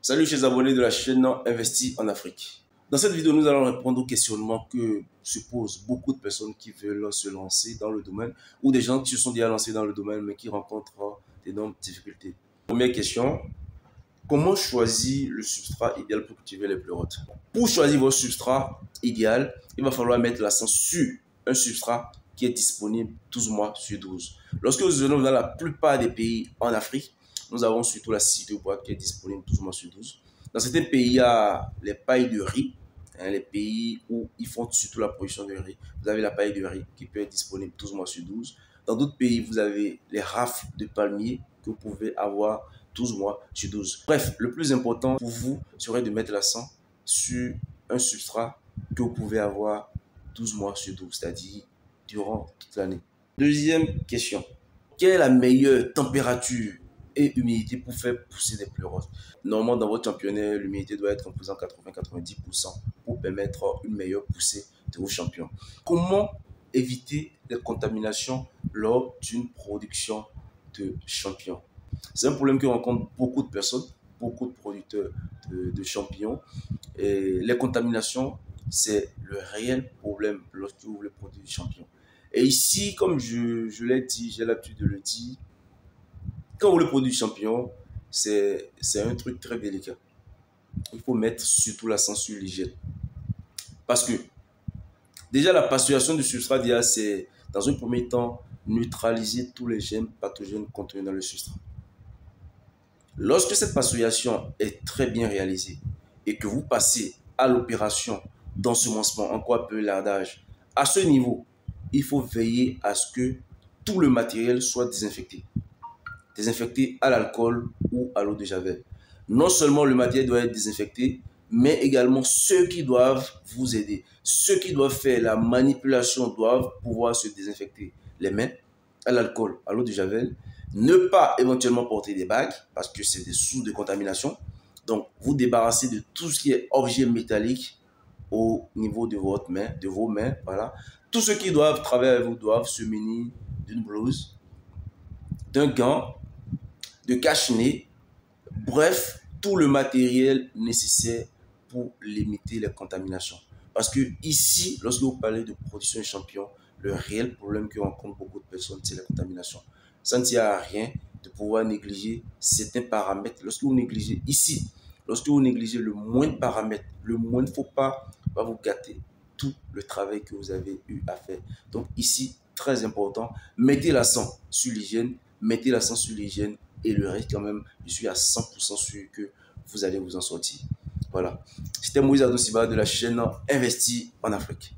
Salut chers abonnés de la chaîne Investi en Afrique. Dans cette vidéo, nous allons répondre aux questionnements que se posent beaucoup de personnes qui veulent se lancer dans le domaine ou des gens qui se sont déjà lancés dans le domaine mais qui rencontrent d'énormes difficultés. Première question, comment choisir le substrat idéal pour cultiver les pleurotes? Pour choisir votre substrat idéal, il va falloir mettre l'accent sur un substrat qui est disponible 12 mois sur 12. Lorsque nous allons dans la plupart des pays en Afrique, nous avons surtout la scie de bois qui est disponible 12 mois sur 12. Dans certains pays, il y a les pailles de riz, les pays où ils font surtout la production de riz. Vous avez la paille de riz qui peut être disponible 12 mois sur 12. Dans d'autres pays, vous avez les rafles de palmier que vous pouvez avoir 12 mois sur 12. Bref, le plus important pour vous serait de mettre l'accent sur un substrat que vous pouvez avoir 12 mois sur 12, c'est-à-dire durant toute l'année. Deuxième question, quelle est la meilleure température et humidité pour faire pousser des pleurotes? Normalement, dans votre championnet, l'humidité doit être comprise en 80-90% pour permettre une meilleure poussée de vos champignons. Comment éviter les contaminations lors d'une production de champignons? C'est un problème que rencontrent beaucoup de personnes, beaucoup de producteurs de champignons. Et les contaminations, c'est le réel problème lorsque vous voulez produire du champignon. Et ici, comme je l'ai dit, j'ai l'habitude de le dire, quand vous voulez produire du champignon, c'est un truc très délicat. Il faut mettre surtout l'accent sur l'hygiène. Parce que déjà, la pasteurisation du substrat idéal, c'est dans un premier temps neutraliser tous les germes pathogènes contenus dans le substrat. Lorsque cette pasteurisation est très bien réalisée et que vous passez à l'opération d'ensemencement, en quoi peut lardage, à ce niveau, il faut veiller à ce que tout le matériel soit désinfecté. Désinfecté à l'alcool ou à l'eau de javel. Non seulement le matériel doit être désinfecté, mais également ceux qui doivent vous aider. Ceux qui doivent faire la manipulation doivent pouvoir se désinfecter les mains à l'alcool, à l'eau de javel. Ne pas éventuellement porter des bagues parce que c'est des sources de contamination. Donc, vous débarrassez de tout ce qui est objet métallique au niveau de votre main, de vos mains. Voilà. Tous ceux qui doivent travailler avec vous doivent se munir d'une blouse, d'un gant, de cache-nez, bref, tout le matériel nécessaire pour limiter les contaminations. Parce que ici, lorsque vous parlez de production de champignons, le réel problème que rencontrent beaucoup de personnes, c'est la contamination. Ça ne tient à rien de pouvoir négliger certains paramètres. Lorsque vous négligez ici, lorsque vous négligez le moindre paramètre, le moindre faux pas va vous gâter tout le travail que vous avez eu à faire. Donc ici, très important, mettez l'accent sur l'hygiène, et le reste quand même, je suis à 100% sûr que vous allez vous en sortir. Voilà. C'était Moïse Adouciba de la chaîne Investi en Afrique.